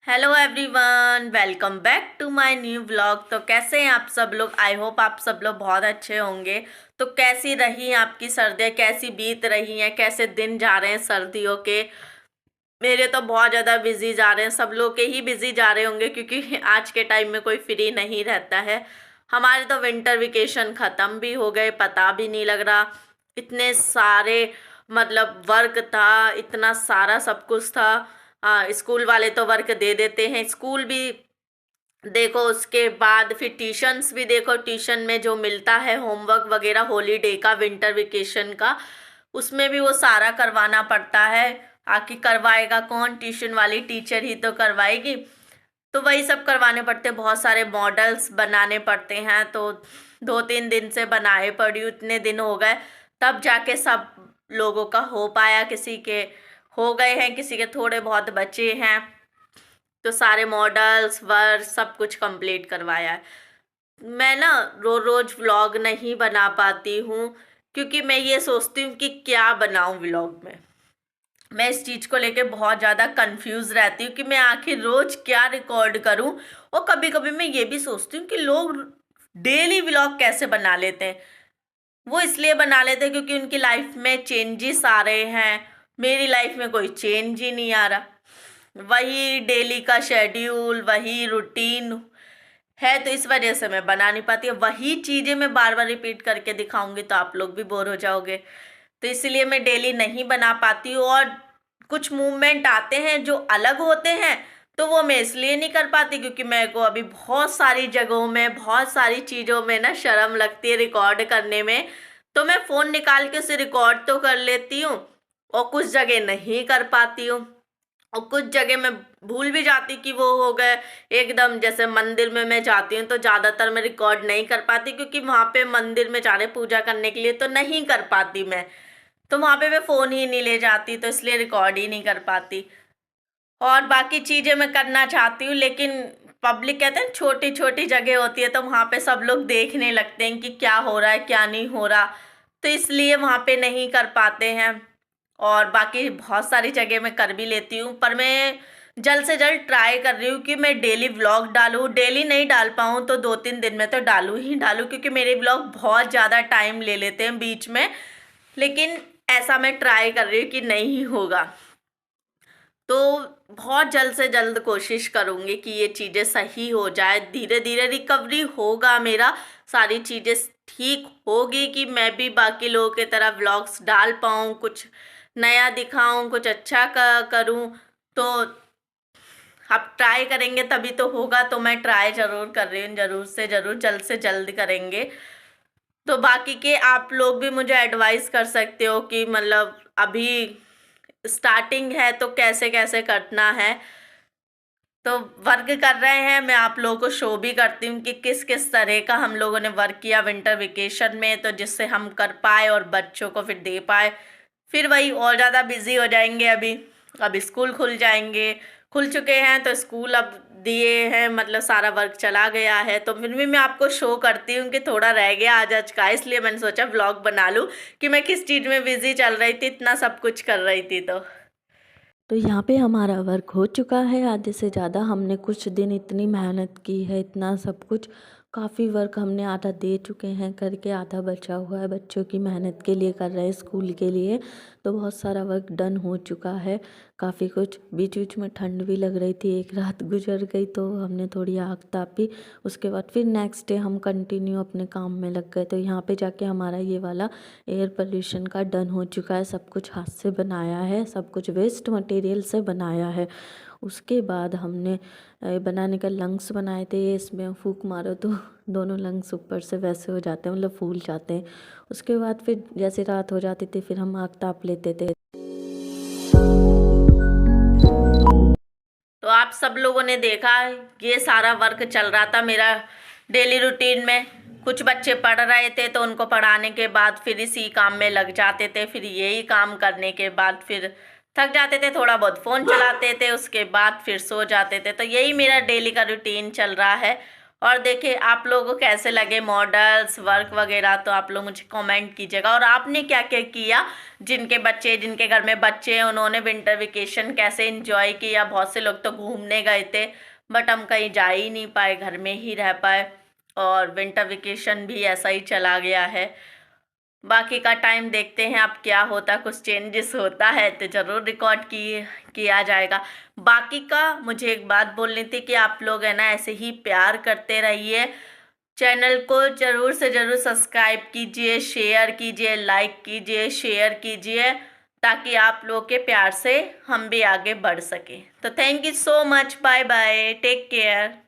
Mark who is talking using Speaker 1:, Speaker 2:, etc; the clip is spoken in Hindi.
Speaker 1: Hello everyone, welcome back to my new vlog. तो कैसे हैं आप सब लोग? आई होप आप सब लोग बहुत अच्छे होंगे। तो कैसी रही आपकी सर्दियाँ, कैसी बीत रही हैं, कैसे दिन जा रहे हैं सर्दियों के? मेरे तो बहुत ज़्यादा बिजी जा रहे हैं, सब लोग के ही बिजी जा रहे होंगे क्योंकि आज के टाइम में कोई फ्री नहीं रहता है। हमारे तो विंटर वेकेशन ख़त्म भी हो गए, पता भी नहीं लग रहा। इतने सारे मतलब वर्क था, इतना सारा सब कुछ था। स्कूल वाले तो वर्क दे देते हैं, स्कूल भी देखो, उसके बाद फिर ट्यूशन्स भी देखो, ट्यूशन में जो मिलता है होमवर्क वगैरह हॉलीडे का, विंटर वेकेशन का, उसमें भी वो सारा करवाना पड़ता है। आखिर करवाएगा कौन? ट्यूशन वाली टीचर ही तो करवाएगी। तो वही सब करवाने पड़ते हैं, बहुत सारे मॉडल्स बनाने पड़ते हैं। तो 2-3 दिन से बनाए पड़ी हूँ, इतने दिन हो गए तब जाके सब लोगों का हो पाया। किसी के हो गए हैं, किसी के थोड़े बहुत बचे हैं। तो सारे मॉडल्स वर्क सब कुछ कंप्लीट करवाया है। मैं ना रोज रोज व्लॉग नहीं बना पाती हूँ क्योंकि मैं ये सोचती हूँ कि क्या बनाऊँ व्लॉग में। मैं इस चीज़ को लेके बहुत ज़्यादा कंफ्यूज रहती हूँ कि मैं आखिर रोज क्या रिकॉर्ड करूँ। और कभी कभी मैं ये भी सोचती हूँ कि लोग डेली व्लॉग कैसे बना लेते हैं। वो इसलिए बना लेते हैं क्योंकि उनकी लाइफ में चेंजेस आ रहे हैं। मेरी लाइफ में कोई चेंज ही नहीं आ रहा, वही डेली का शेड्यूल, वही रूटीन है। तो इस वजह से मैं बना नहीं पाती। वही चीज़ें मैं बार बार रिपीट करके दिखाऊंगी तो आप लोग भी बोर हो जाओगे। तो इसलिए मैं डेली नहीं बना पाती हूँ। और कुछ मूवमेंट आते हैं जो अलग होते हैं, तो वो मैं इसलिए नहीं कर पाती क्योंकि मेरे को अभी बहुत सारी जगहों में, बहुत सारी चीज़ों में ना शर्म लगती है रिकॉर्ड करने में। तो मैं फ़ोन निकाल के उसे रिकॉर्ड तो कर लेती हूँ और कुछ जगह नहीं कर पाती हूँ। और कुछ जगह मैं भूल भी जाती कि वो हो गए एकदम। जैसे मंदिर में मैं जाती हूँ तो ज़्यादातर मैं रिकॉर्ड नहीं कर पाती क्योंकि वहाँ पे मंदिर में जा रहे पूजा करने के लिए, तो नहीं कर पाती मैं। तो वहाँ पे मैं फ़ोन ही नहीं ले जाती, तो इसलिए रिकॉर्ड ही नहीं कर पाती। और बाकी चीज़ें मैं करना चाहती हूँ लेकिन पब्लिक कहते हैं छोटी छोटी जगह होती है, तो वहाँ पे सब लोग देखने लगते हैं कि क्या हो रहा है क्या नहीं हो रहा। तो इसलिए वहाँ पे नहीं कर पाते हैं। और बाकी बहुत सारी जगह मैं कर भी लेती हूँ, पर मैं जल्द से जल्द ट्राई कर रही हूँ कि मैं डेली व्लॉग डालूँ। डेली नहीं डाल पाऊँ तो 2-3 दिन में तो डालूँ ही डालूँ क्योंकि मेरे व्लॉग बहुत ज़्यादा टाइम ले लेते हैं बीच में। लेकिन ऐसा मैं ट्राई कर रही हूँ कि नहीं होगा। तो बहुत जल्द से जल्द कोशिश करूँगी कि ये चीज़ें सही हो जाए। धीरे धीरे रिकवरी होगा मेरा, सारी चीज़ें ठीक होगी कि मैं भी बाकी लोगों की तरह व्लॉग्स डाल पाऊँ, कुछ नया दिखाऊँ, कुछ अच्छा करूँ। तो आप ट्राई करेंगे तभी तो होगा। तो मैं ट्राई ज़रूर कर रही हूँ, ज़रूर से ज़रूर, जल्द से जल्द करेंगे। तो बाकी के आप लोग भी मुझे एडवाइस कर सकते हो कि मतलब अभी स्टार्टिंग है तो कैसे कैसे करना है। तो वर्क कर रहे हैं, मैं आप लोगों को शो भी करती हूँ कि किस किस तरह का हम लोगों ने वर्क किया विंटर वेकेशन में, तो जिससे हम कर पाए और बच्चों को फिर दे पाए। फिर वही और ज़्यादा बिजी हो जाएंगे। अब स्कूल खुल जाएंगे, खुल चुके हैं तो स्कूल अब दिए हैं, मतलब सारा वर्क चला गया है। तो फिर भी मैं आपको शो करती हूँ कि थोड़ा रह गया आज का, इसलिए मैंने सोचा व्लॉग बना लूँ कि मैं किस चीज़ में बिजी चल रही थी, इतना सब कुछ कर रही थी।
Speaker 2: तो यहाँ पे हमारा वर्क हो चुका है आधे से ज़्यादा। हमने कुछ दिन इतनी मेहनत की है, इतना सब कुछ, काफ़ी वर्क हमने आधा दे चुके हैं करके, आधा बचा हुआ है बच्चों की मेहनत के लिए कर रहे हैं, स्कूल के लिए। तो बहुत सारा वर्क डन हो चुका है, काफ़ी कुछ। बीच बीच में ठंड भी लग रही थी, एक रात गुजर गई तो हमने थोड़ी आग तापी। उसके बाद फिर नेक्स्ट डे हम कंटिन्यू अपने काम में लग गए। तो यहाँ पे जाके हमारा ये वाला एयर पोल्यूशन का डन हो चुका है। सब कुछ हाथ से बनाया है, सब कुछ वेस्ट मटेरियल से बनाया है। उसके बाद हमने बनाने का लंग्स बनाए थे। इसमें फूंक मारो तो दोनों लंग्स ऊपर से वैसे हो जाते हैं, मतलब फूल जाते हैं। उसके बाद फिर जैसे रात हो जाती थी फिर हम आग ताप लेते थे।
Speaker 1: तो आप सब लोगों ने देखा ये सारा वर्क चल रहा था मेरा डेली रूटीन में। कुछ बच्चे पढ़ रहे थे तो उनको पढ़ाने के बाद फिर इसी काम में लग जाते थे, फिर यही काम करने के बाद फिर थक जाते थे, थोड़ा बहुत फ़ोन चलाते थे, उसके बाद फिर सो जाते थे। तो यही मेरा डेली का रूटीन चल रहा है। और देखिए आप लोगों को कैसे लगे मॉडल्स वर्क वगैरह, तो आप लोग मुझे कमेंट कीजिएगा। और आपने क्या क्या किया, जिनके घर में बच्चे हैं उन्होंने विंटर वेकेशन कैसे एंजॉय किया। बहुत से लोग तो घूमने गए थे, बट हम कहीं जा ही नहीं पाए, घर में ही रह पाए, और विंटर वेकेशन भी ऐसा ही चला गया है। बाकी का टाइम देखते हैं अब क्या होता, कुछ चेंजेस होता है तो ज़रूर रिकॉर्ड किया जाएगा। बाकी का मुझे एक बात बोलनी थी कि आप लोग है ना ऐसे ही प्यार करते रहिए, चैनल को ज़रूर से ज़रूर सब्सक्राइब कीजिए, शेयर कीजिए, लाइक कीजिए, शेयर कीजिए, ताकि आप लोग के प्यार से हम भी आगे बढ़ सकें। तो thank you so much, bye bye, take care.